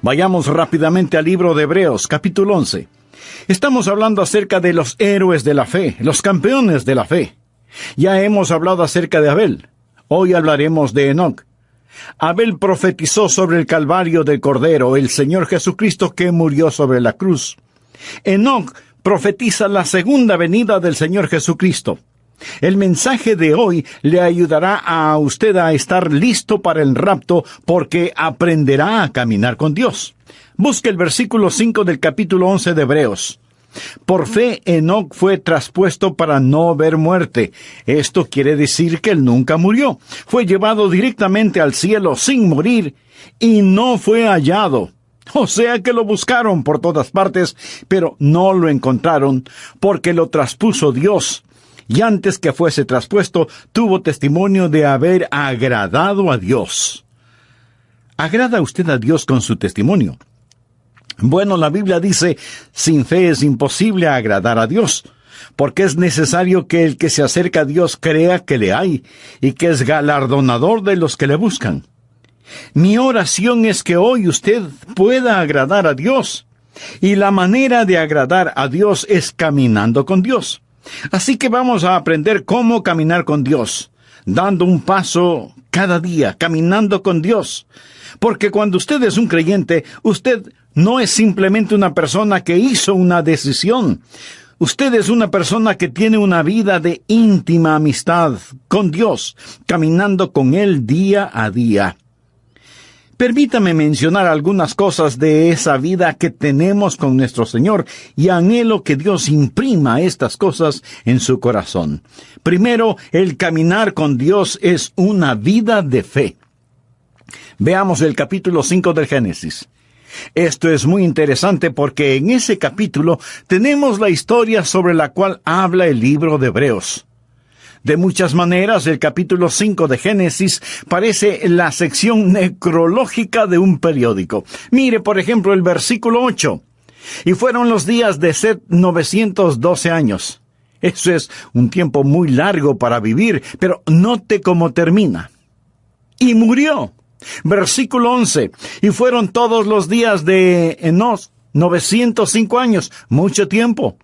Vayamos rápidamente al libro de Hebreos, capítulo 11. Estamos hablando acerca de los héroes de la fe, los campeones de la fe. Ya hemos hablado acerca de Abel. Hoy hablaremos de Enoc. Abel profetizó sobre el Calvario del Cordero, el Señor Jesucristo que murió sobre la cruz. Enoc profetiza la segunda venida del Señor Jesucristo. El mensaje de hoy le ayudará a usted a estar listo para el rapto porque aprenderá a caminar con Dios. Busque el versículo 5 del capítulo 11 de Hebreos. Por fe, Enoc fue traspuesto para no ver muerte. Esto quiere decir que él nunca murió. Fue llevado directamente al cielo sin morir y no fue hallado. O sea que lo buscaron por todas partes, pero no lo encontraron porque lo traspuso Dios. Y antes que fuese traspuesto, tuvo testimonio de haber agradado a Dios. ¿Agrada usted a Dios con su testimonio? Bueno, la Biblia dice, sin fe es imposible agradar a Dios, porque es necesario que el que se acerca a Dios crea que le hay, y que es galardonador de los que le buscan. Mi oración es que hoy usted pueda agradar a Dios, y la manera de agradar a Dios es caminando con Dios. Así que vamos a aprender cómo caminar con Dios, dando un paso cada día, caminando con Dios. Porque cuando usted es un creyente, usted no es simplemente una persona que hizo una decisión. Usted es una persona que tiene una vida de íntima amistad con Dios, caminando con Él día a día. Permítame mencionar algunas cosas de esa vida que tenemos con nuestro Señor y anhelo que Dios imprima estas cosas en su corazón. Primero, el caminar con Dios es una vida de fe. Veamos el capítulo 5 del Génesis. Esto es muy interesante porque en ese capítulo tenemos la historia sobre la cual habla el libro de Hebreos. De muchas maneras, el capítulo 5 de Génesis parece la sección necrológica de un periódico. Mire, por ejemplo, el versículo 8. Y fueron los días de Set 912 años. Eso es un tiempo muy largo para vivir, pero note cómo termina. Y murió. Versículo 11. Y fueron todos los días de Enos 905 años, mucho tiempo.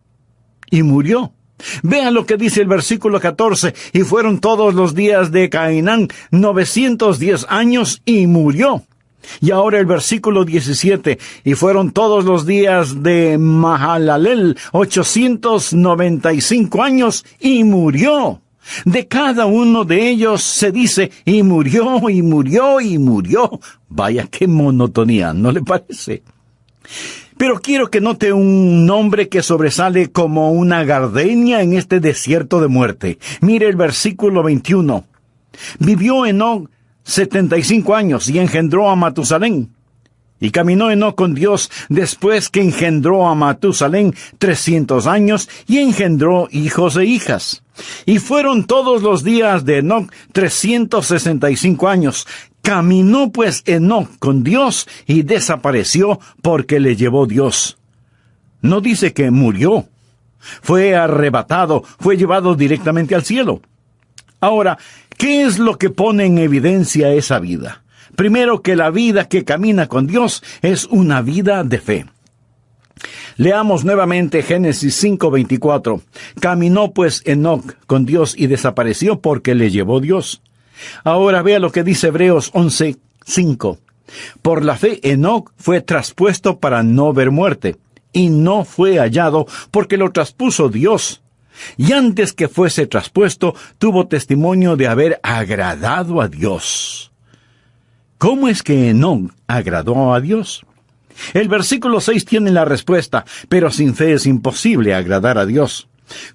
Y murió. Vean lo que dice el versículo 14. Y fueron todos los días de Cainán 910 años y murió. Y ahora el versículo 17. Y fueron todos los días de Mahalalel 895 años y murió. De cada uno de ellos se dice, y murió, y murió, y murió. Vaya qué monotonía, ¿no le parece? Pero quiero que note un nombre que sobresale como una gardenia en este desierto de muerte. Mire el versículo 21. Vivió Enoc 75 años y engendró a Matusalén. Y caminó Enoc con Dios después que engendró a Matusalén 300 años y engendró hijos e hijas. Y fueron todos los días de Enoc 365 años. Caminó pues Enoc con Dios y desapareció porque le llevó Dios. No dice que murió. Fue arrebatado, fue llevado directamente al cielo. Ahora, ¿qué es lo que pone en evidencia esa vida? Primero, que la vida que camina con Dios es una vida de fe. Leamos nuevamente Génesis 5:24. Caminó pues Enoc con Dios y desapareció porque le llevó Dios. Ahora vea lo que dice Hebreos 11:5. Por la fe Enoc fue traspuesto para no ver muerte, y no fue hallado porque lo traspuso Dios. Y antes que fuese traspuesto, tuvo testimonio de haber agradado a Dios. ¿Cómo es que Enoc agradó a Dios? El versículo 6 tiene la respuesta, pero sin fe es imposible agradar a Dios.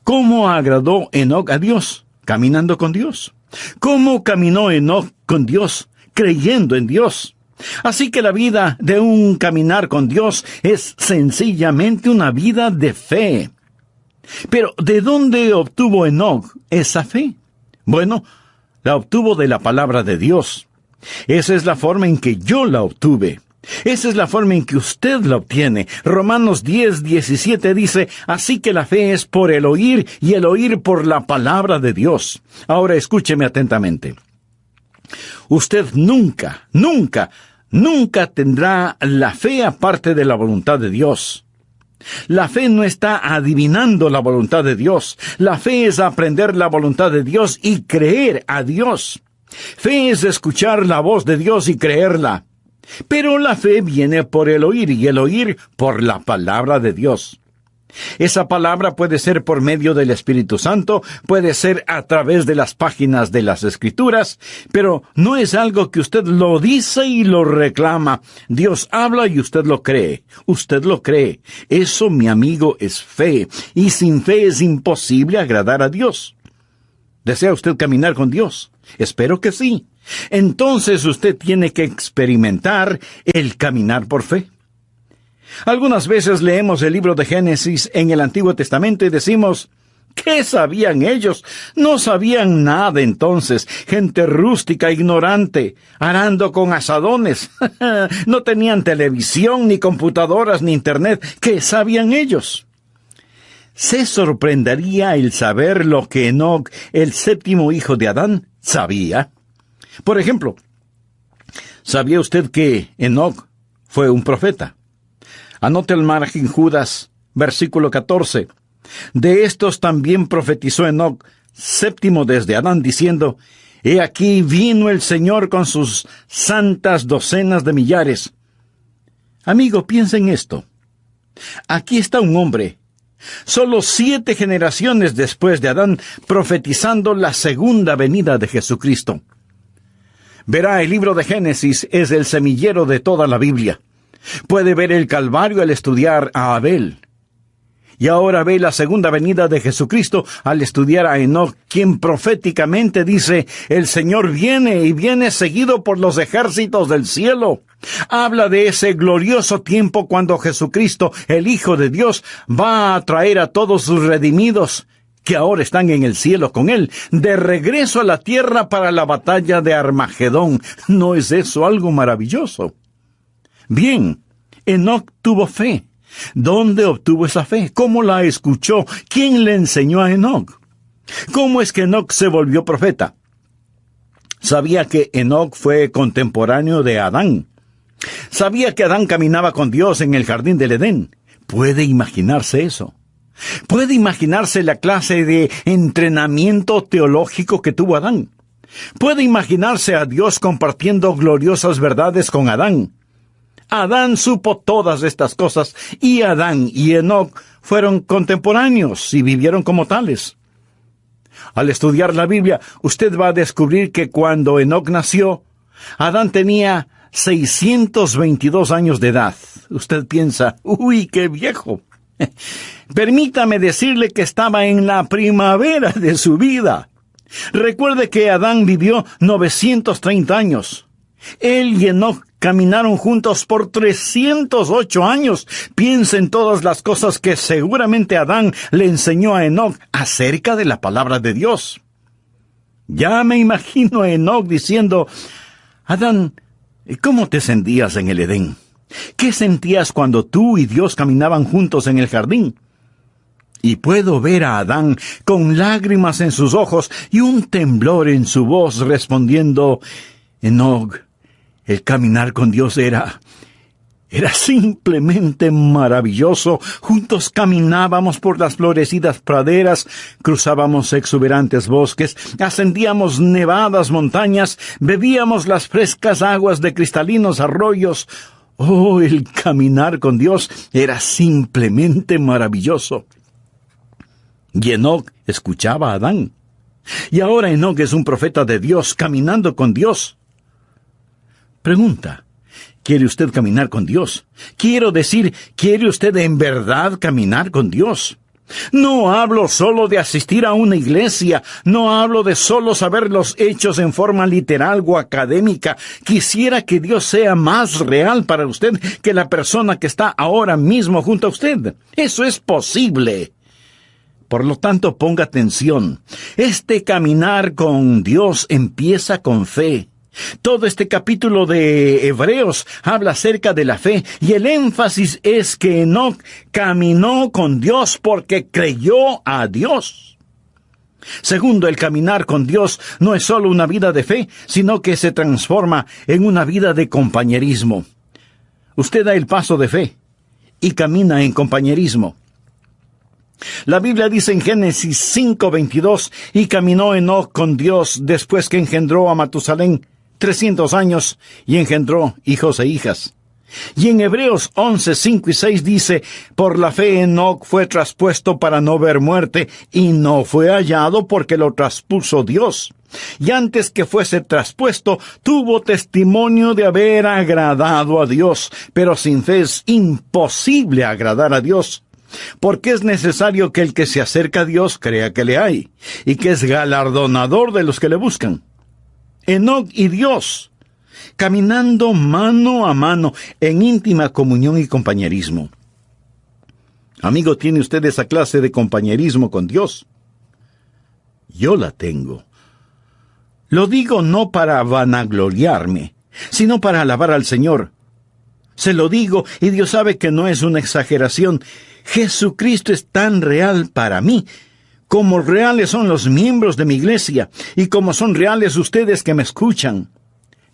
¿Cómo agradó Enoc a Dios? Caminando con Dios. ¿Cómo caminó Enoc con Dios? Creyendo en Dios. Así que la vida de un caminar con Dios es sencillamente una vida de fe. Pero, ¿de dónde obtuvo Enoc esa fe? Bueno, la obtuvo de la palabra de Dios. Esa es la forma en que yo la obtuve. Esa es la forma en que usted la obtiene. Romanos 10:17 dice, así que la fe es por el oír y el oír por la palabra de Dios. Ahora escúcheme atentamente. Usted nunca nunca tendrá la fe aparte de la voluntad de Dios. La fe no está adivinando la voluntad de Dios. La fe es aprender la voluntad de Dios y creer a Dios. Fe es escuchar la voz de Dios y creerla. Pero la fe viene por el oír y el oír por la palabra de Dios. Esa palabra puede ser por medio del Espíritu Santo, puede ser a través de las páginas de las Escrituras, pero no es algo que usted lo dice y lo reclama. Dios habla y usted lo cree. Usted lo cree. Eso, mi amigo, es fe. Y sin fe es imposible agradar a Dios. ¿Desea usted caminar con Dios? Espero que sí. Entonces usted tiene que experimentar el caminar por fe. Algunas veces leemos el libro de Génesis en el Antiguo Testamento y decimos, ¿qué sabían ellos? No sabían nada entonces. Gente rústica, ignorante, arando con azadones. No tenían televisión, ni computadoras, ni internet. ¿Qué sabían ellos? Se sorprendería el saber lo que Enoc, el séptimo hijo de Adán, sabía. Por ejemplo, ¿sabía usted que Enoc fue un profeta? Anote el margen Judas, versículo 14. De estos también profetizó Enoc, séptimo desde Adán, diciendo, He aquí vino el Señor con sus santas docenas de millares. Amigo, piensa en esto. Aquí está un hombre, solo 7 generaciones después de Adán, profetizando la segunda venida de Jesucristo. Verá, el libro de Génesis es el semillero de toda la Biblia. Puede ver el Calvario al estudiar a Abel. Y ahora ve la segunda venida de Jesucristo al estudiar a Enoc, quien proféticamente dice, el Señor viene y viene seguido por los ejércitos del cielo. Habla de ese glorioso tiempo cuando Jesucristo, el Hijo de Dios, va a traer a todos sus redimidos, que ahora están en el cielo con Él, de regreso a la tierra para la batalla de Armagedón. ¿No es eso algo maravilloso? Bien, Enoc tuvo fe. ¿Dónde obtuvo esa fe? ¿Cómo la escuchó? ¿Quién le enseñó a Enoc? ¿Cómo es que Enoc se volvió profeta? Sabía que Enoc fue contemporáneo de Adán. Sabía que Adán caminaba con Dios en el jardín del Edén. ¿Puede imaginarse eso? ¿Puede imaginarse la clase de entrenamiento teológico que tuvo Adán? ¿Puede imaginarse a Dios compartiendo gloriosas verdades con Adán? Adán supo todas estas cosas, y Adán y Enoc fueron contemporáneos y vivieron como tales. Al estudiar la Biblia, usted va a descubrir que cuando Enoc nació, Adán tenía 622 años de edad. Usted piensa, ¡uy, qué viejo! Permítame decirle que estaba en la primavera de su vida. Recuerde que Adán vivió 930 años. Él y Enoc caminaron juntos por 308 años. Piensa en todas las cosas que seguramente Adán le enseñó a Enoc acerca de la palabra de Dios. Ya me imagino a Enoc diciendo, Adán, ¿cómo te sentías en el Edén? ¿Qué sentías cuando tú y Dios caminaban juntos en el jardín? Y puedo ver a Adán con lágrimas en sus ojos y un temblor en su voz respondiendo, Enoc, el caminar con Dios era simplemente maravilloso. Juntos caminábamos por las florecidas praderas, cruzábamos exuberantes bosques, ascendíamos nevadas montañas, bebíamos las frescas aguas de cristalinos arroyos. Oh, el caminar con Dios era simplemente maravilloso. Y Enoc escuchaba a Adán. Y ahora Enoc es un profeta de Dios, caminando con Dios. Pregunta, ¿quiere usted caminar con Dios? Quiero decir, ¿quiere usted en verdad caminar con Dios? No hablo solo de asistir a una iglesia, no hablo de solo saber los hechos en forma literal o académica. Quisiera que Dios sea más real para usted que la persona que está ahora mismo junto a usted. Eso es posible. Por lo tanto, ponga atención. Este caminar con Dios empieza con fe. Todo este capítulo de Hebreos habla acerca de la fe, y el énfasis es que Enoc caminó con Dios porque creyó a Dios. Segundo, el caminar con Dios no es solo una vida de fe, sino que se transforma en una vida de compañerismo. Usted da el paso de fe y camina en compañerismo. La Biblia dice en Génesis 5:22, y caminó Enoc con Dios después que engendró a Matusalén 300 años y engendró hijos e hijas. Y en Hebreos 11:5 y 6 dice, por la fe Enoc fue traspuesto para no ver muerte, y no fue hallado porque lo traspuso Dios. Y antes que fuese traspuesto, tuvo testimonio de haber agradado a Dios, pero sin fe es imposible agradar a Dios. Porque es necesario que el que se acerca a Dios crea que le hay, y que es galardonador de los que le buscan. Enoc y Dios, caminando mano a mano en íntima comunión y compañerismo. Amigo, ¿tiene usted esa clase de compañerismo con Dios? Yo la tengo. Lo digo no para vanagloriarme, sino para alabar al Señor. Se lo digo, y Dios sabe que no es una exageración. Jesucristo es tan real para mí, como reales son los miembros de mi iglesia, y como son reales ustedes que me escuchan.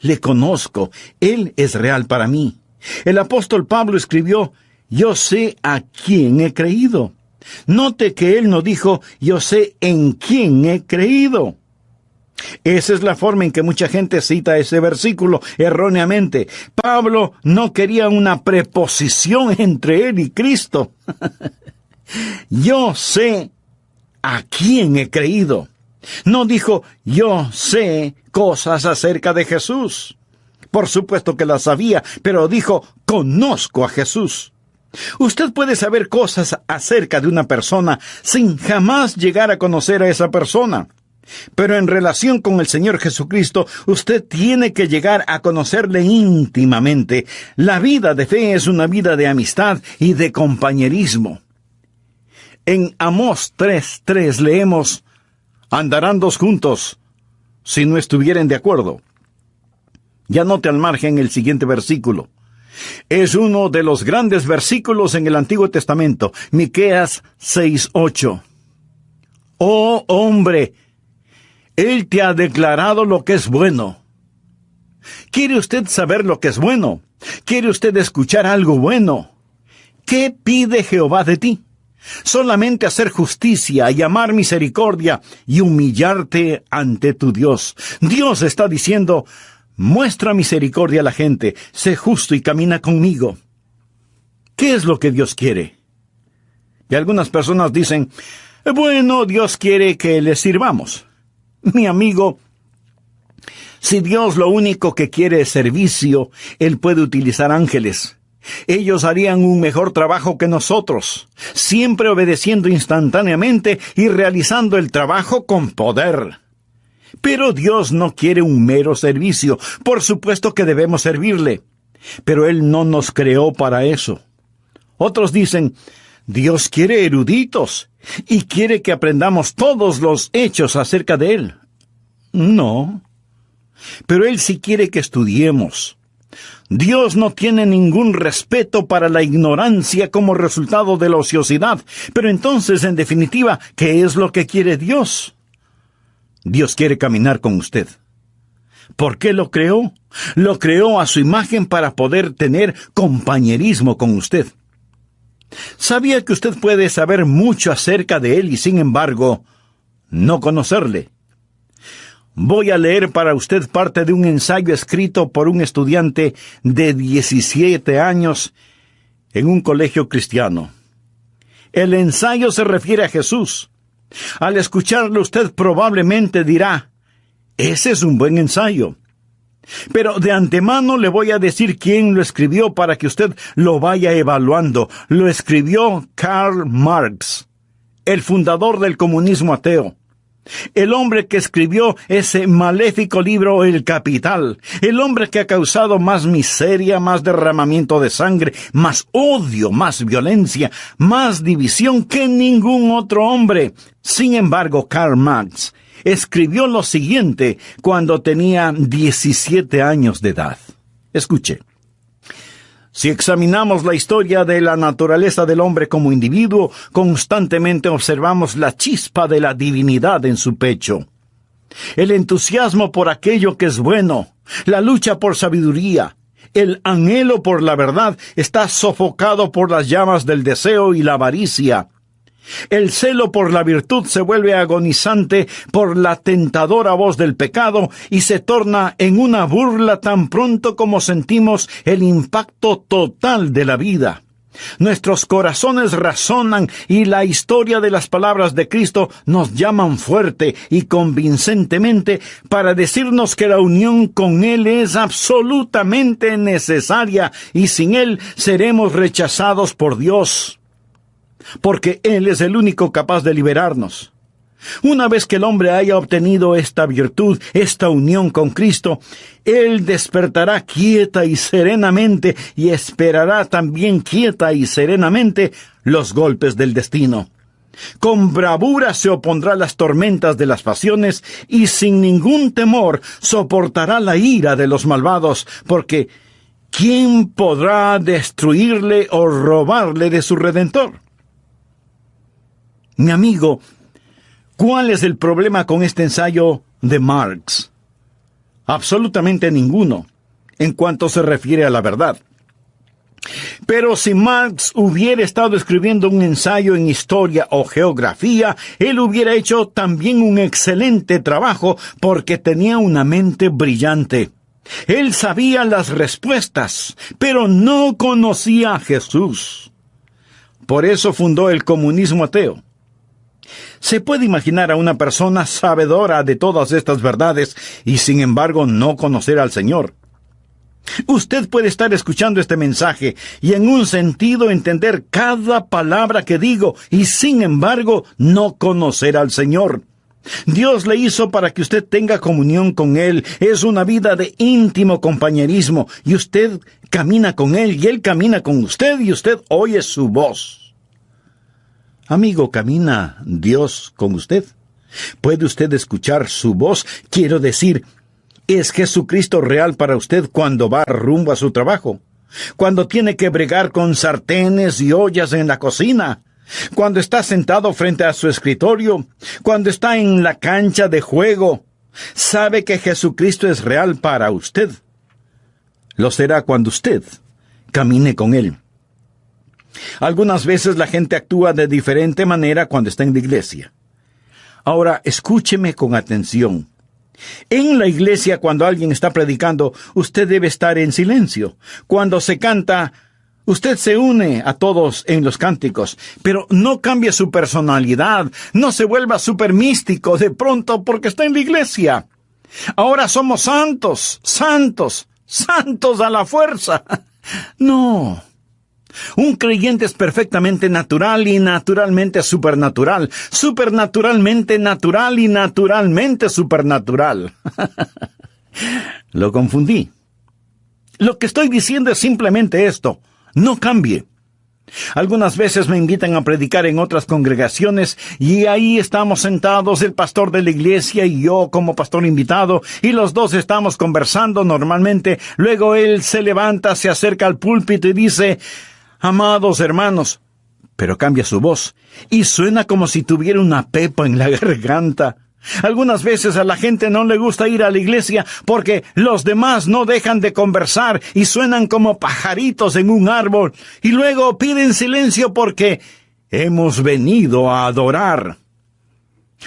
Le conozco, Él es real para mí. El apóstol Pablo escribió, yo sé a quién he creído. Note que él no dijo, yo sé en quién he creído. Esa es la forma en que mucha gente cita ese versículo erróneamente. Pablo no quería una preposición entre él y Cristo. Yo sé a quién he creído. No dijo, yo sé cosas acerca de Jesús. Por supuesto que las sabía, pero dijo, conozco a Jesús. Usted puede saber cosas acerca de una persona sin jamás llegar a conocer a esa persona. Pero en relación con el Señor Jesucristo, usted tiene que llegar a conocerle íntimamente. La vida de fe es una vida de amistad y de compañerismo. En Amós 3:3 leemos, andarán dos juntos, si no estuvieren de acuerdo. Ya note al margen el siguiente versículo. Es uno de los grandes versículos en el Antiguo Testamento, Miqueas 6:8. Oh hombre, Él te ha declarado lo que es bueno. ¿Quiere usted saber lo que es bueno? ¿Quiere usted escuchar algo bueno? ¿Qué pide Jehová de ti? Solamente hacer justicia y amar misericordia y humillarte ante tu Dios. Dios está diciendo, muestra misericordia a la gente, sé justo y camina conmigo. ¿Qué es lo que Dios quiere? Y algunas personas dicen, bueno, Dios quiere que le sirvamos. Mi amigo, si Dios lo único que quiere es servicio, Él puede utilizar ángeles. Ellos harían un mejor trabajo que nosotros, siempre obedeciendo instantáneamente y realizando el trabajo con poder. Pero Dios no quiere un mero servicio. Por supuesto que debemos servirle, pero Él no nos creó para eso. Otros dicen, Dios quiere eruditos y quiere que aprendamos todos los hechos acerca de Él. No, pero Él sí quiere que estudiemos. Dios no tiene ningún respeto para la ignorancia como resultado de la ociosidad. Pero entonces, en definitiva, ¿qué es lo que quiere Dios? Dios quiere caminar con usted. ¿Por qué lo creó? Lo creó a su imagen para poder tener compañerismo con usted. ¿Sabía que usted puede saber mucho acerca de Él y, sin embargo, no conocerle? Voy a leer para usted parte de un ensayo escrito por un estudiante de 17 años en un colegio cristiano. El ensayo se refiere a Jesús. Al escucharlo usted probablemente dirá, ese es un buen ensayo. Pero de antemano le voy a decir quién lo escribió para que usted lo vaya evaluando. Lo escribió Karl Marx, el fundador del comunismo ateo. El hombre que escribió ese maléfico libro El Capital, el hombre que ha causado más miseria, más derramamiento de sangre, más odio, más violencia, más división que ningún otro hombre. Sin embargo, Karl Marx escribió lo siguiente cuando tenía 17 años de edad. Escuche. Si examinamos la historia de la naturaleza del hombre como individuo, constantemente observamos la chispa de la divinidad en su pecho. El entusiasmo por aquello que es bueno, la lucha por sabiduría, el anhelo por la verdad está sofocado por las llamas del deseo y la avaricia. El celo por la virtud se vuelve agonizante por la tentadora voz del pecado y se torna en una burla tan pronto como sentimos el impacto total de la vida. Nuestros corazones razonan y la historia de las palabras de Cristo nos llaman fuerte y convincentemente para decirnos que la unión con Él es absolutamente necesaria y sin Él seremos rechazados por Dios. Porque Él es el único capaz de liberarnos. Una vez que el hombre haya obtenido esta virtud, esta unión con Cristo, Él despertará quieta y serenamente y esperará también quieta y serenamente los golpes del destino. Con bravura se opondrá a las tormentas de las pasiones y sin ningún temor soportará la ira de los malvados, porque ¿quién podrá destruirle o robarle de su Redentor? Mi amigo, ¿cuál es el problema con este ensayo de Marx? Absolutamente ninguno, en cuanto se refiere a la verdad. Pero si Marx hubiera estado escribiendo un ensayo en historia o geografía, él hubiera hecho también un excelente trabajo porque tenía una mente brillante. Él sabía las respuestas, pero no conocía a Jesús. Por eso fundó el comunismo ateo. Se puede imaginar a una persona sabedora de todas estas verdades y sin embargo no conocer al Señor. Usted puede estar escuchando este mensaje y en un sentido entender cada palabra que digo y sin embargo no conocer al Señor. Dios le hizo para que usted tenga comunión con Él. Es una vida de íntimo compañerismo y usted camina con Él y Él camina con usted y usted oye su voz. Amigo, ¿camina Dios con usted? ¿Puede usted escuchar su voz? Quiero decir, ¿es Jesucristo real para usted cuando va rumbo a su trabajo? Cuando tiene que bregar con sartenes y ollas en la cocina. Cuando está sentado frente a su escritorio. Cuando está en la cancha de juego. ¿Sabe que Jesucristo es real para usted? Lo será cuando usted camine con Él. Algunas veces la gente actúa de diferente manera cuando está en la iglesia. Ahora, escúcheme con atención. En la iglesia, cuando alguien está predicando, usted debe estar en silencio. Cuando se canta, usted se une a todos en los cánticos, pero no cambie su personalidad, no se vuelva súper místico de pronto porque está en la iglesia. Ahora somos santos, santos, santos a la fuerza. No. Un creyente es perfectamente natural y naturalmente supernatural, supernaturalmente natural y naturalmente supernatural. Lo confundí. Lo que estoy diciendo es simplemente esto: no cambie. Algunas veces me invitan a predicar en otras congregaciones y ahí estamos sentados, el pastor de la iglesia y yo como pastor invitado, y los dos estamos conversando normalmente. Luego él se levanta, se acerca al púlpito y dice: amados hermanos, pero cambia su voz y suena como si tuviera una pepa en la garganta. Algunas veces a la gente no le gusta ir a la iglesia porque los demás no dejan de conversar y suenan como pajaritos en un árbol, y luego piden silencio porque hemos venido a adorar.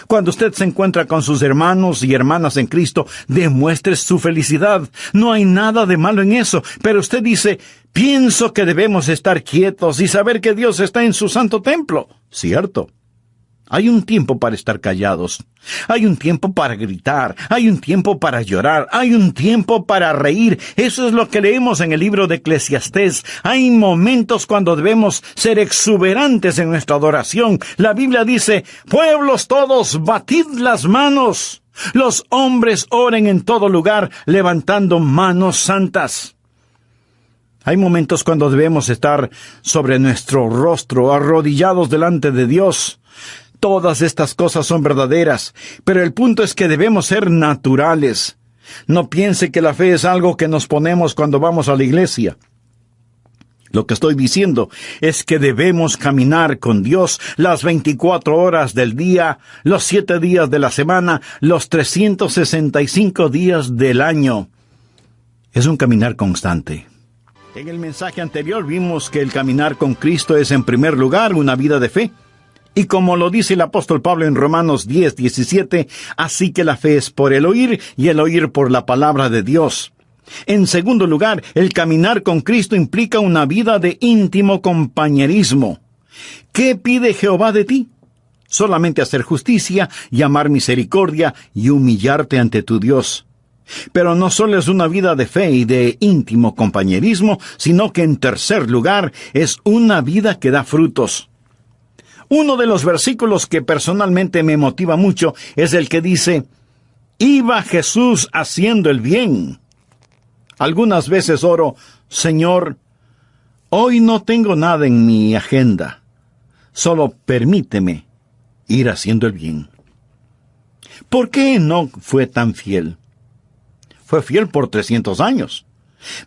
Cuando usted se encuentra con sus hermanos y hermanas en Cristo, demuestre su felicidad. No hay nada de malo en eso, pero usted dice: pienso que debemos estar quietos y saber que Dios está en su santo templo. ¿Cierto? Hay un tiempo para estar callados. Hay un tiempo para gritar. Hay un tiempo para llorar. Hay un tiempo para reír. Eso es lo que leemos en el libro de Eclesiastés. Hay momentos cuando debemos ser exuberantes en nuestra adoración. La Biblia dice: pueblos todos, batid las manos. Los hombres oren en todo lugar, levantando manos santas. Hay momentos cuando debemos estar sobre nuestro rostro, arrodillados delante de Dios. Todas estas cosas son verdaderas, pero el punto es que debemos ser naturales. No piense que la fe es algo que nos ponemos cuando vamos a la iglesia. Lo que estoy diciendo es que debemos caminar con Dios las 24 horas del día, los 7 días de la semana, los 365 días del año. Es un caminar constante. En el mensaje anterior vimos que el caminar con Cristo es en primer lugar una vida de fe. Y como lo dice el apóstol Pablo en Romanos 10:17, así que la fe es por el oír y el oír por la palabra de Dios. En segundo lugar, el caminar con Cristo implica una vida de íntimo compañerismo. ¿Qué pide Jehová de ti? Solamente hacer justicia y amar misericordia y humillarte ante tu Dios. Pero no solo es una vida de fe y de íntimo compañerismo, sino que en tercer lugar es una vida que da frutos. Uno de los versículos que personalmente me motiva mucho es el que dice, «Iba Jesús haciendo el bien». Algunas veces oro, Señor, hoy no tengo nada en mi agenda. Solo permíteme ir haciendo el bien. ¿Por qué Enoc fue tan fiel? Fue fiel por 300 años.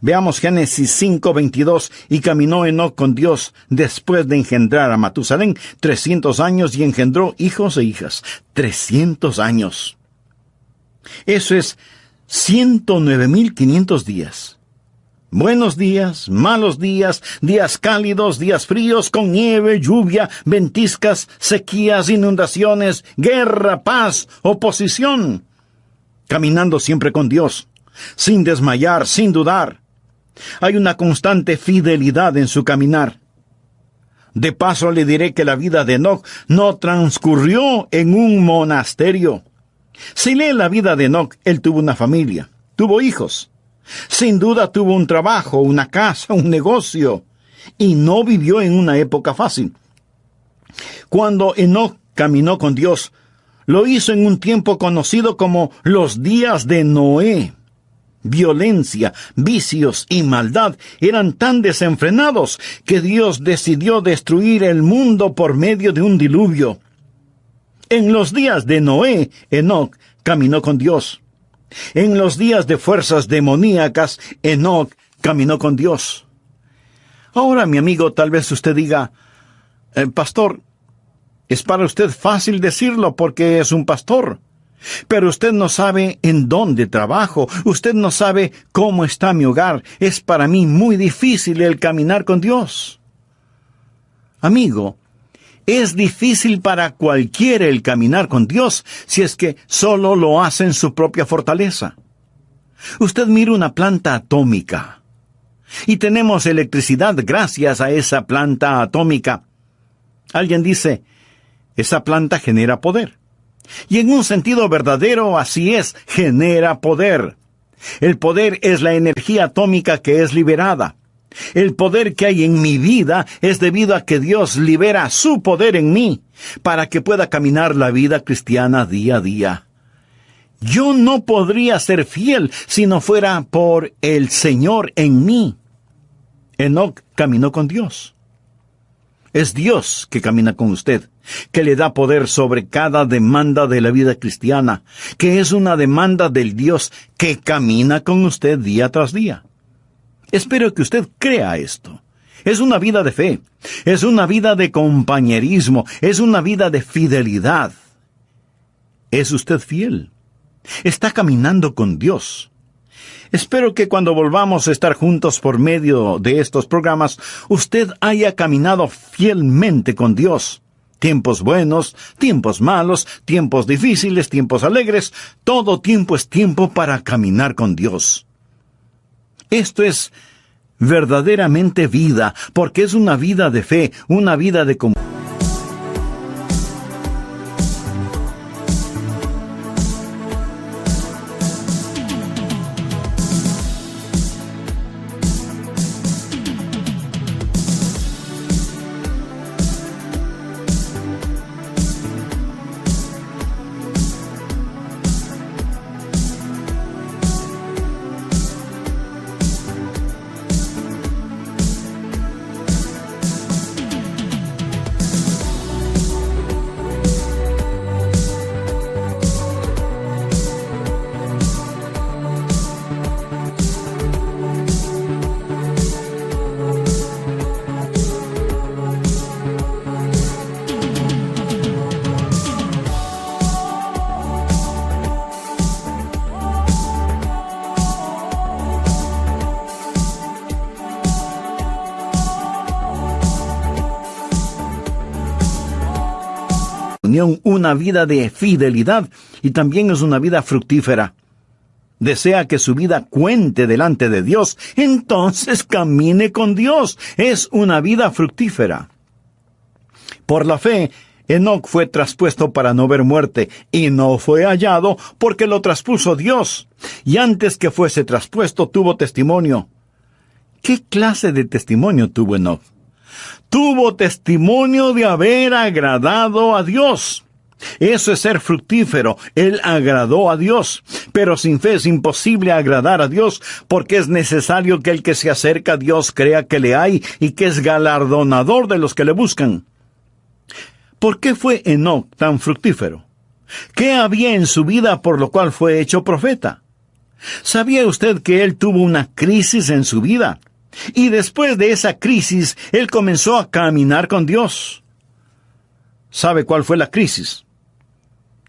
Veamos Génesis 5:22, y caminó Enoc con Dios después de engendrar a Matusalén 300 años y engendró hijos e hijas. 300 años. Eso es 109,500 días. Buenos días, malos días, días cálidos, días fríos, con nieve, lluvia, ventiscas, sequías, inundaciones, guerra, paz, oposición. Caminando siempre con Dios, sin desmayar, sin dudar. Hay una constante fidelidad en su caminar. De paso le diré que la vida de Enoc no transcurrió en un monasterio. Si lee la vida de Enoc, él tuvo una familia, tuvo hijos. Sin duda tuvo un trabajo, una casa, un negocio, y no vivió en una época fácil. Cuando Enoc caminó con Dios, lo hizo en un tiempo conocido como los días de Noé. Violencia, vicios y maldad eran tan desenfrenados que Dios decidió destruir el mundo por medio de un diluvio. En los días de Noé, Enoc caminó con Dios. En los días de fuerzas demoníacas, Enoc caminó con Dios. Ahora, mi amigo, tal vez usted diga, pastor, es para usted fácil decirlo porque es un pastor. Pero usted no sabe en dónde trabajo, usted no sabe cómo está mi hogar. Es para mí muy difícil el caminar con Dios. Amigo, es difícil para cualquiera el caminar con Dios si es que solo lo hace en su propia fortaleza. Usted mira una planta atómica y tenemos electricidad gracias a esa planta atómica. Alguien dice, esa planta genera poder. Y en un sentido verdadero así es, genera poder. El poder es la energía atómica que es liberada. El poder que hay en mi vida es debido a que Dios libera su poder en mí, para que pueda caminar la vida cristiana día a día. Yo no podría ser fiel si no fuera por el Señor en mí. Enoc caminó con Dios. Es Dios que camina con usted, que le da poder sobre cada demanda de la vida cristiana, que es una demanda del Dios que camina con usted día tras día. Espero que usted crea esto. Es una vida de fe, es una vida de compañerismo, es una vida de fidelidad. ¿Es usted fiel? ¿Está caminando con Dios? Espero que cuando volvamos a estar juntos por medio de estos programas, usted haya caminado fielmente con Dios. Tiempos buenos, tiempos malos, tiempos difíciles, tiempos alegres, todo tiempo es tiempo para caminar con Dios. Esto es verdaderamente vida, porque es una vida de fe, una vida de comunión. comunión, una vida de fidelidad y también es una vida fructífera. Desea que su vida cuente delante de Dios, entonces camine con Dios. Es una vida fructífera. Por la fe, Enoc fue traspuesto para no ver muerte, y no fue hallado porque lo traspuso Dios. Y antes que fuese traspuesto, tuvo testimonio. ¿Qué clase de testimonio tuvo Enoc? Tuvo testimonio de haber agradado a Dios. Eso es ser fructífero. Él agradó a Dios. Pero sin fe es imposible agradar a Dios, porque es necesario que el que se acerca a Dios crea que le hay y que es galardonador de los que le buscan. ¿Por qué fue Enoc tan fructífero? ¿Qué había en su vida por lo cual fue hecho profeta? ¿Sabía usted que él tuvo una crisis en su vida? Y después de esa crisis, él comenzó a caminar con Dios. ¿Sabe cuál fue la crisis?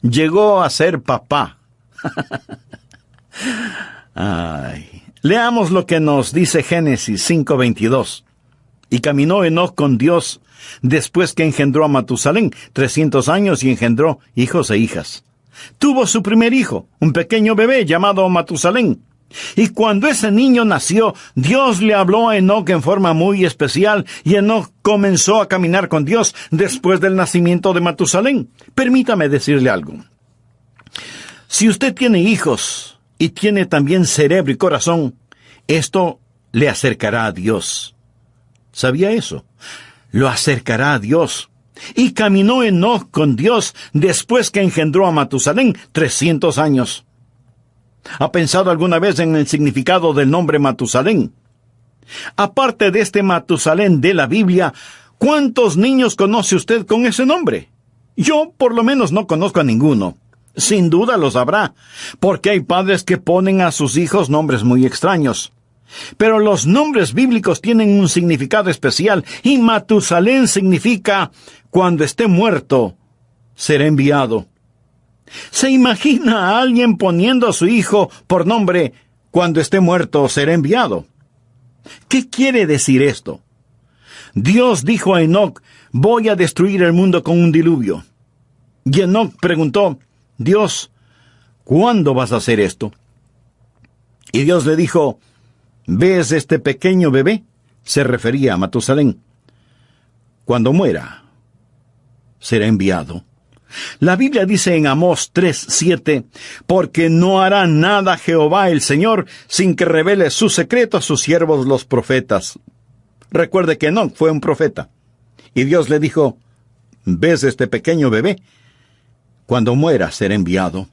Llegó a ser papá. Leamos lo que nos dice Génesis 5:22. Y caminó Enoc con Dios después que engendró a Matusalén 300 años y engendró hijos e hijas. Tuvo su primer hijo, un pequeño bebé llamado Matusalén. Y cuando ese niño nació, Dios le habló a Enoc en forma muy especial, y Enoc comenzó a caminar con Dios después del nacimiento de Matusalén. Permítame decirle algo. Si usted tiene hijos y tiene también cerebro y corazón, esto le acercará a Dios. ¿Sabía eso? Lo acercará a Dios. Y caminó Enoc con Dios después que engendró a Matusalén 300 años. ¿Ha pensado alguna vez en el significado del nombre Matusalén? Aparte de este Matusalén de la Biblia, ¿cuántos niños conoce usted con ese nombre? Yo, por lo menos, no conozco a ninguno. Sin duda los habrá, porque hay padres que ponen a sus hijos nombres muy extraños. Pero los nombres bíblicos tienen un significado especial, y Matusalén significa, cuando esté muerto, será enviado. ¿Se imagina a alguien poniendo a su hijo por nombre, cuando esté muerto, será enviado? ¿Qué quiere decir esto? Dios dijo a Enoc, voy a destruir el mundo con un diluvio. Y Enoc preguntó, Dios, ¿cuándo vas a hacer esto? Y Dios le dijo, ¿ves este pequeño bebé? Se refería a Matusalén. Cuando muera, será enviado. La Biblia dice en Amós 3:7, porque no hará nada Jehová el Señor sin que revele su secreto a sus siervos los profetas. Recuerde que Enoc fue un profeta. Y Dios le dijo, ¿ves este pequeño bebé? Cuando muera será enviado.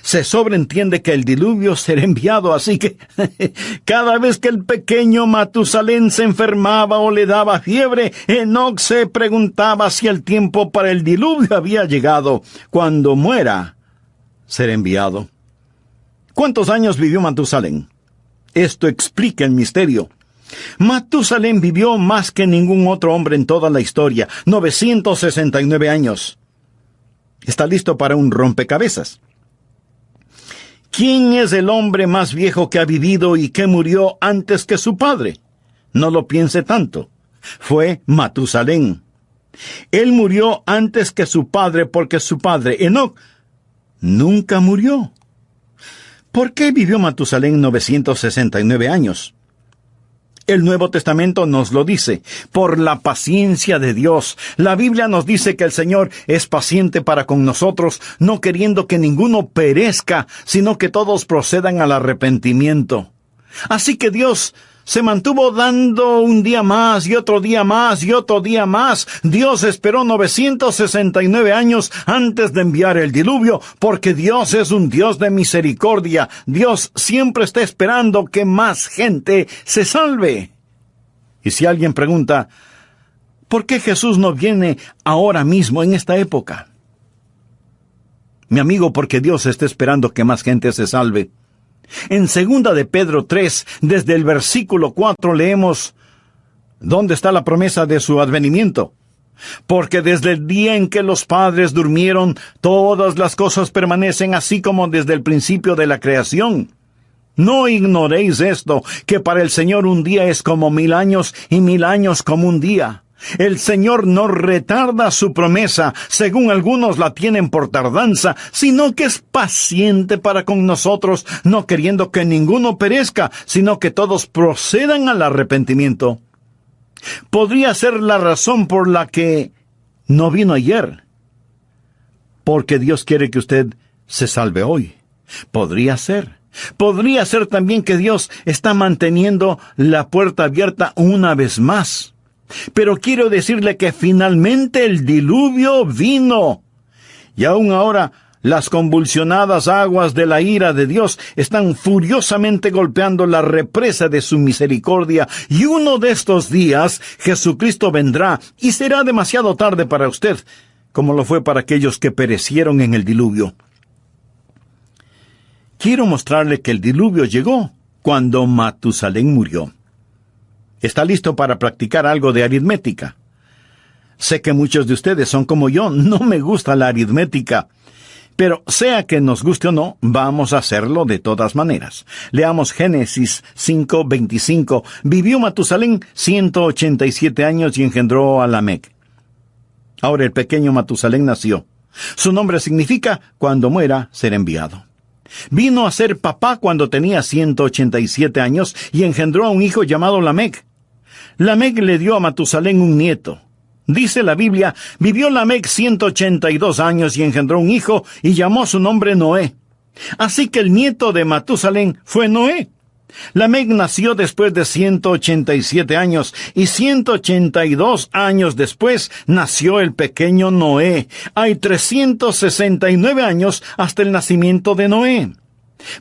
Se sobreentiende que el diluvio será enviado, así que cada vez que el pequeño Matusalén se enfermaba o le daba fiebre, Enoc se preguntaba si el tiempo para el diluvio había llegado. Cuando muera, será enviado. ¿Cuántos años vivió Matusalén? Esto explica el misterio. Matusalén vivió más que ningún otro hombre en toda la historia, 969 años. ¿Está listo para un rompecabezas? ¿Quién es el hombre más viejo que ha vivido y que murió antes que su padre? No lo piense tanto. Fue Matusalén. Él murió antes que su padre porque su padre, Enoc, nunca murió. ¿Por qué vivió Matusalén 969 años? El Nuevo Testamento nos lo dice, por la paciencia de Dios. La Biblia nos dice que el Señor es paciente para con nosotros, no queriendo que ninguno perezca, sino que todos procedan al arrepentimiento. Así que Dios se mantuvo dando un día más y otro día más y otro día más. Dios esperó 969 años antes de enviar el diluvio, porque Dios es un Dios de misericordia. Dios siempre está esperando que más gente se salve. Y si alguien pregunta, ¿por qué Jesús no viene ahora mismo en esta época? Mi amigo, porque Dios está esperando que más gente se salve. En 2 de Pedro 3, desde el versículo 4 leemos, ¿dónde está la promesa de su advenimiento? Porque desde el día en que los padres durmieron, todas las cosas permanecen así como desde el principio de la creación. No ignoréis esto, que para el Señor un día es como 1000 años y 1000 años como un día. El Señor no retarda su promesa, según algunos la tienen por tardanza, sino que es paciente para con nosotros, no queriendo que ninguno perezca, sino que todos procedan al arrepentimiento. Podría ser la razón por la que no vino ayer, porque Dios quiere que usted se salve hoy. Podría ser. Podría ser también que Dios está manteniendo la puerta abierta una vez más. Pero quiero decirle que finalmente el diluvio vino. Y aún ahora, las convulsionadas aguas de la ira de Dios están furiosamente golpeando la represa de su misericordia. Y uno de estos días, Jesucristo vendrá y será demasiado tarde para usted, como lo fue para aquellos que perecieron en el diluvio. Quiero mostrarle que el diluvio llegó cuando Matusalén murió. ¿Está listo para practicar algo de aritmética? Sé que muchos de ustedes son como yo, no me gusta la aritmética. Pero sea que nos guste o no, vamos a hacerlo de todas maneras. Leamos Génesis 5:25. Vivió Matusalén 187 años y engendró a Lamec. Ahora el pequeño Matusalén nació. Su nombre significa cuando muera ser enviado. Vino a ser papá cuando tenía 187 años y engendró a un hijo llamado Lamec. Lamec le dio a Matusalén un nieto. Dice la Biblia, vivió Lamec 182 años y engendró un hijo y llamó su nombre Noé. Así que el nieto de Matusalén fue Noé. Lamec nació después de 187 años y 182 años después nació el pequeño Noé. Hay 369 años hasta el nacimiento de Noé.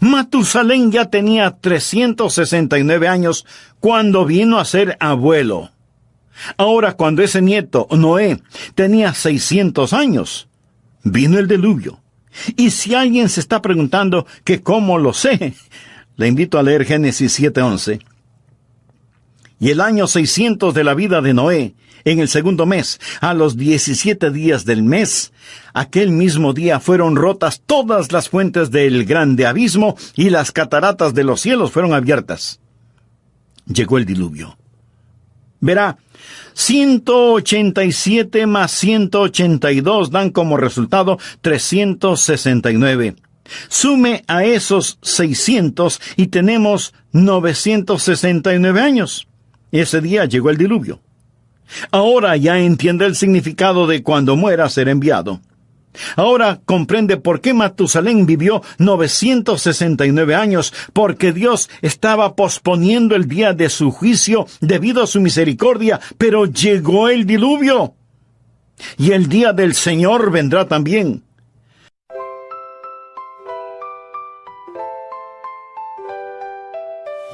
Matusalén ya tenía 369 años cuando vino a ser abuelo. Ahora, cuando ese nieto, Noé, tenía 600 años, vino el diluvio. Y si alguien se está preguntando que cómo lo sé, le invito a leer Génesis 7:11. Y el año 600 de la vida de Noé, en el segundo mes, a los 17 días del mes, aquel mismo día fueron rotas todas las fuentes del grande abismo y las cataratas de los cielos fueron abiertas. Llegó el diluvio. Verá, 187 más 182 dan como resultado 369. Sume a esos 600 y tenemos 969 años. Ese día llegó el diluvio. Ahora ya entiende el significado de cuando muera ser enviado. Ahora comprende por qué Matusalén vivió 969 años, porque Dios estaba posponiendo el día de su juicio debido a su misericordia, pero llegó el diluvio. Y el día del Señor vendrá también.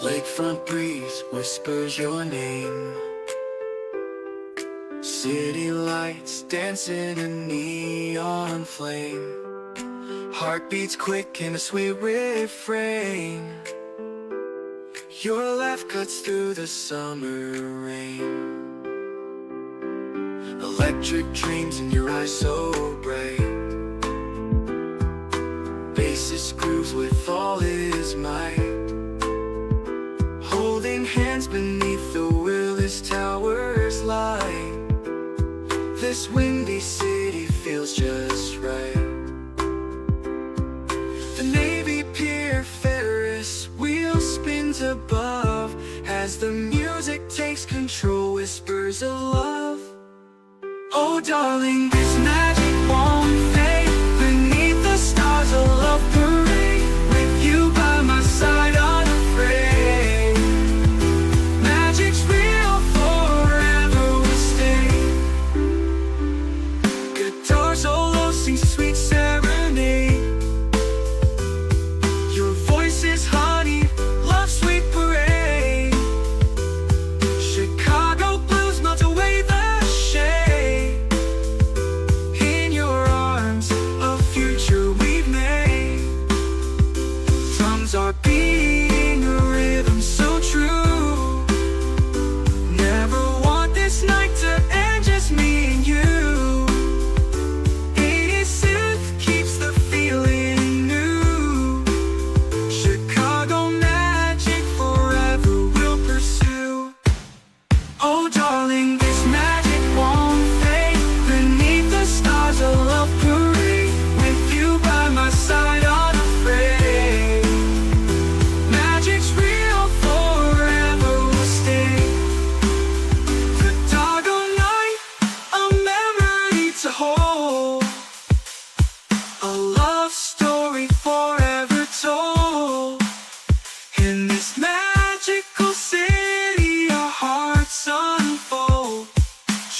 Lakefront breeze whispers your name. City lights dancing in neon flame. Heartbeats quick in a sweet refrain. Your laugh cuts through the summer rain. Electric dreams in your eyes so bright. Bassist grooves with all his might. Holding hands beneath the Willis Towers light. This windy city feels just right. The Navy Pier Ferris wheel spins above as the music takes control, whispers of love. Oh darling, this magic won't fade. Beneath the stars a love parade. With you by my side unafraid. Magic's real, forever will stay. Guitar solo sings sweet serenade. Your voice is honey, love sweet parade. Chicago blues melt away the shade.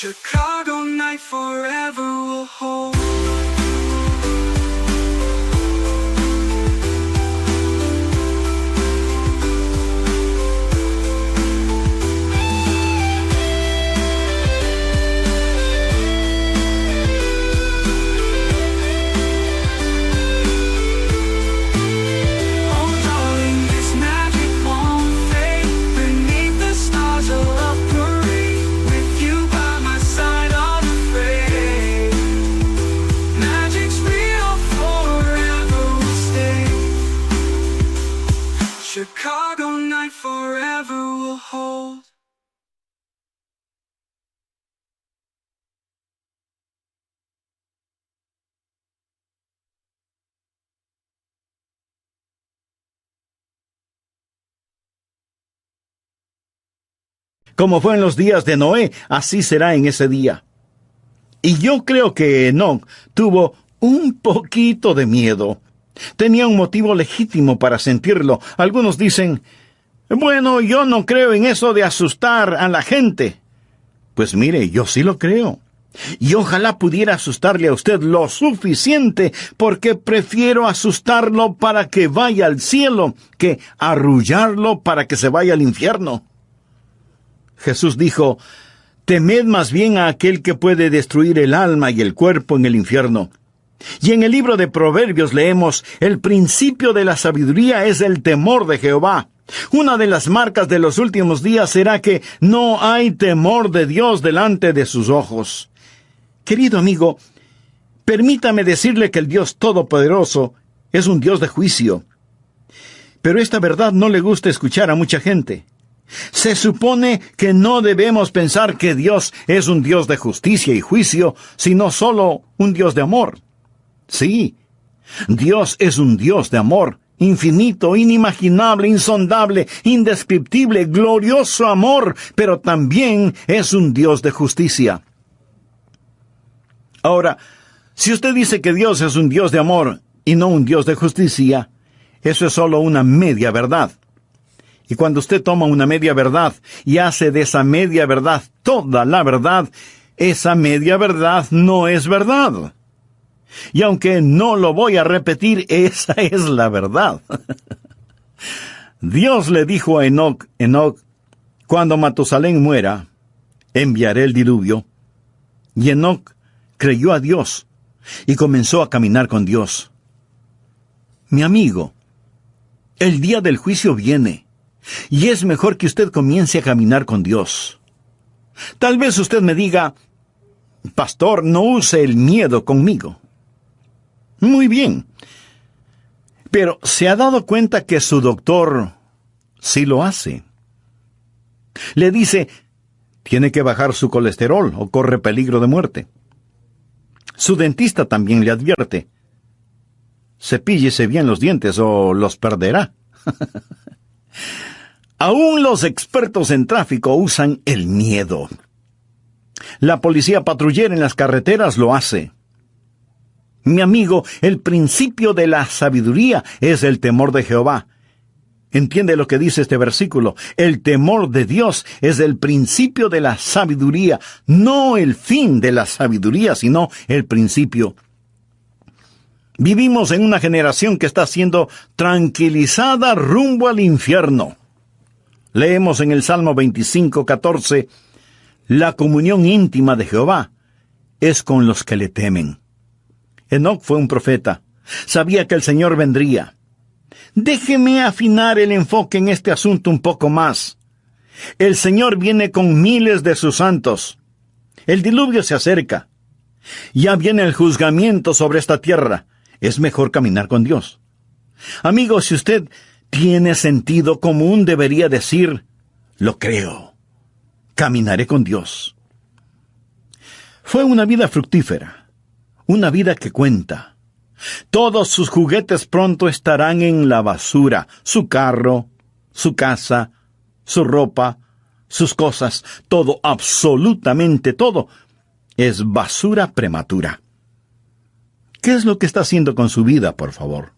Chicago night forever will hold. Chicago night forever will hold. Como fue en los días de Noé, así será en ese día. Y yo creo que Enoc tuvo un poquito de miedo. Tenía un motivo legítimo para sentirlo. Algunos dicen, bueno, yo no creo en eso de asustar a la gente. Pues mire, yo sí lo creo. Y ojalá pudiera asustarle a usted lo suficiente, porque prefiero asustarlo para que vaya al cielo que arrullarlo para que se vaya al infierno. Jesús dijo, temed más bien a aquel que puede destruir el alma y el cuerpo en el infierno. Y en el libro de Proverbios leemos, el principio de la sabiduría es el temor de Jehová. Una de las marcas de los últimos días será que no hay temor de Dios delante de sus ojos. Querido amigo, permítame decirle que el Dios Todopoderoso es un Dios de juicio. Pero esta verdad no le gusta escuchar a mucha gente. Se supone que no debemos pensar que Dios es un Dios de justicia y juicio, sino solo un Dios de amor. Sí, Dios es un Dios de amor, infinito, inimaginable, insondable, indescriptible, glorioso amor, pero también es un Dios de justicia. Ahora, si usted dice que Dios es un Dios de amor y no un Dios de justicia, eso es solo una media verdad. Y cuando usted toma una media verdad y hace de esa media verdad toda la verdad, esa media verdad no es verdad. Y aunque no lo voy a repetir, esa es la verdad. Dios le dijo a Enoc, cuando Matusalén muera, enviaré el diluvio. Y Enoc creyó a Dios y comenzó a caminar con Dios. Mi amigo, el día del juicio viene, y es mejor que usted comience a caminar con Dios. Tal vez usted me diga, pastor, no use el miedo conmigo. Muy bien. Pero ¿se ha dado cuenta que su doctor sí lo hace? Le dice, tiene que bajar su colesterol o corre peligro de muerte. Su dentista también le advierte, cepíllese bien los dientes o los perderá. Aún los expertos en tráfico usan el miedo. La policía patrullera en las carreteras lo hace. Mi amigo, el principio de la sabiduría es el temor de Jehová. ¿Entiende lo que dice este versículo? El temor de Dios es el principio de la sabiduría, no el fin de la sabiduría, sino el principio. Vivimos en una generación que está siendo tranquilizada rumbo al infierno. Leemos en el Salmo 25:14, la comunión íntima de Jehová es con los que le temen. Enoc fue un profeta. Sabía que el Señor vendría. Déjeme afinar el enfoque en este asunto un poco más. El Señor viene con miles de sus santos. El diluvio se acerca. Ya viene el juzgamiento sobre esta tierra. Es mejor caminar con Dios. Amigo, si usted tiene sentido común, debería decir, lo creo. Caminaré con Dios. Fue una vida fructífera. Una vida que cuenta. Todos sus juguetes pronto estarán en la basura. Su carro, su casa, su ropa, sus cosas, todo, absolutamente todo, es basura prematura. ¿Qué es lo que está haciendo con su vida, por favor?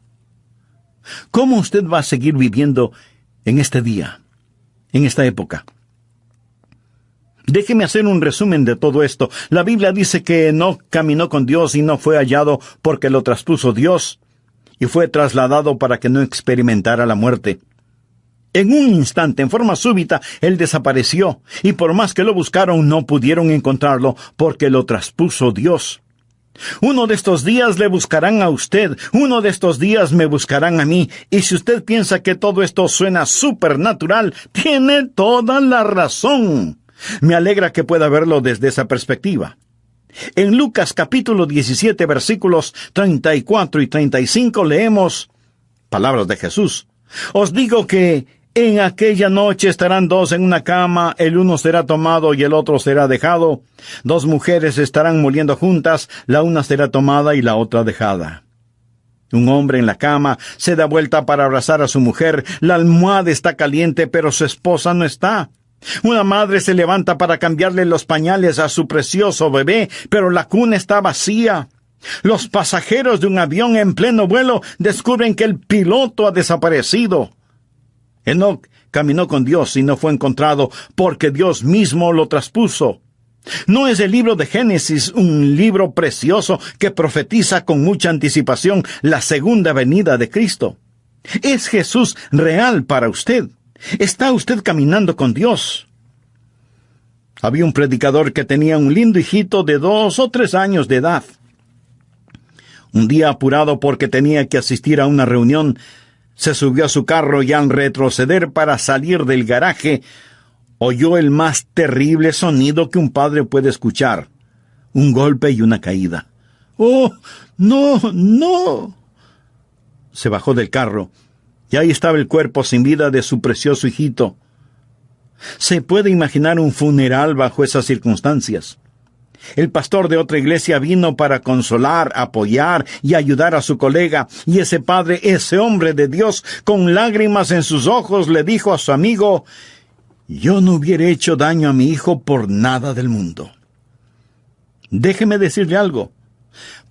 ¿Cómo usted va a seguir viviendo en este día, en esta época? Déjeme hacer un resumen de todo esto. La Biblia dice que Enoc caminó con Dios y no fue hallado porque lo traspuso Dios, y fue trasladado para que no experimentara la muerte. En un instante, en forma súbita, él desapareció, y por más que lo buscaron, no pudieron encontrarlo porque lo traspuso Dios. Uno de estos días le buscarán a usted, uno de estos días me buscarán a mí, y si usted piensa que todo esto suena supernatural, tiene toda la razón. Me alegra que pueda verlo desde esa perspectiva. En Lucas capítulo 17, versículos 34 y 35 leemos palabras de Jesús. Os digo que en aquella noche estarán dos en una cama, el uno será tomado y el otro será dejado. Dos mujeres estarán moliendo juntas, la una será tomada y la otra dejada. Un hombre en la cama se da vuelta para abrazar a su mujer, la almohada está caliente, pero su esposa no está. Una madre se levanta para cambiarle los pañales a su precioso bebé, pero la cuna está vacía. Los pasajeros de un avión en pleno vuelo descubren que el piloto ha desaparecido. Enoc caminó con Dios y no fue encontrado porque Dios mismo lo traspuso. ¿No es el libro de Génesis un libro precioso que profetiza con mucha anticipación la segunda venida de Cristo? ¿Es Jesús real para usted? ¿Está usted caminando con Dios? Había un predicador que tenía un lindo hijito de 2 o 3 años de edad. Un día, apurado porque tenía que asistir a una reunión, se subió a su carro y al retroceder para salir del garaje, oyó el más terrible sonido que un padre puede escuchar: un golpe y una caída. ¡Oh, no, no! Se bajó del carro, y ahí estaba el cuerpo sin vida de su precioso hijito. ¿Se puede imaginar un funeral bajo esas circunstancias? El pastor de otra iglesia vino para consolar, apoyar y ayudar a su colega, y ese padre, ese hombre de Dios, con lágrimas en sus ojos, le dijo a su amigo: yo no hubiera hecho daño a mi hijo por nada del mundo. Déjeme decirle algo.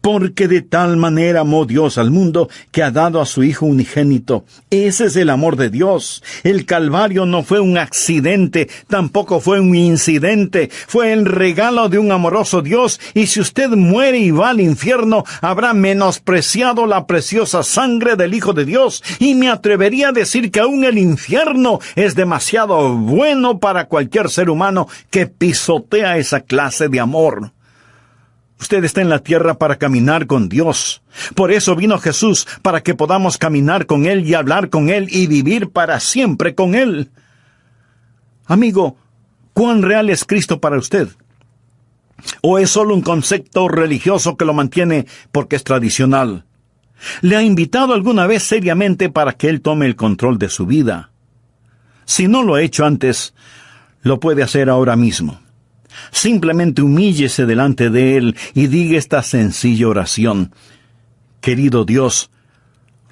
Porque de tal manera amó Dios al mundo que ha dado a su Hijo unigénito. Ese es el amor de Dios. El Calvario no fue un accidente, tampoco fue un incidente. Fue el regalo de un amoroso Dios, y si usted muere y va al infierno, habrá menospreciado la preciosa sangre del Hijo de Dios. Y me atrevería a decir que aún el infierno es demasiado bueno para cualquier ser humano que pisotea esa clase de amor. Usted está en la tierra para caminar con Dios. Por eso vino Jesús, para que podamos caminar con Él y hablar con Él y vivir para siempre con Él. Amigo, ¿cuán real es Cristo para usted? ¿O es solo un concepto religioso que lo mantiene porque es tradicional? ¿Le ha invitado alguna vez seriamente para que Él tome el control de su vida? Si no lo ha hecho antes, lo puede hacer ahora mismo. Simplemente humíllese delante de Él y diga esta sencilla oración: querido Dios,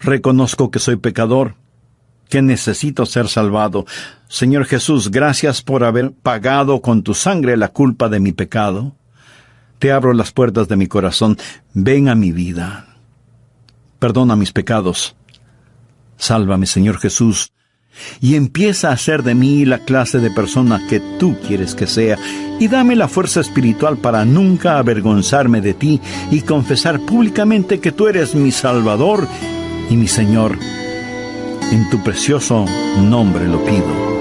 reconozco que soy pecador, que necesito ser salvado. Señor Jesús, gracias por haber pagado con tu sangre la culpa de mi pecado. Te abro las puertas de mi corazón. Ven a mi vida. Perdona mis pecados. Sálvame, Señor Jesús, y empieza a hacer de mí la clase de persona que tú quieres que sea, y dame la fuerza espiritual para nunca avergonzarme de ti y confesar públicamente que tú eres mi Salvador y mi Señor. En tu precioso nombre lo pido.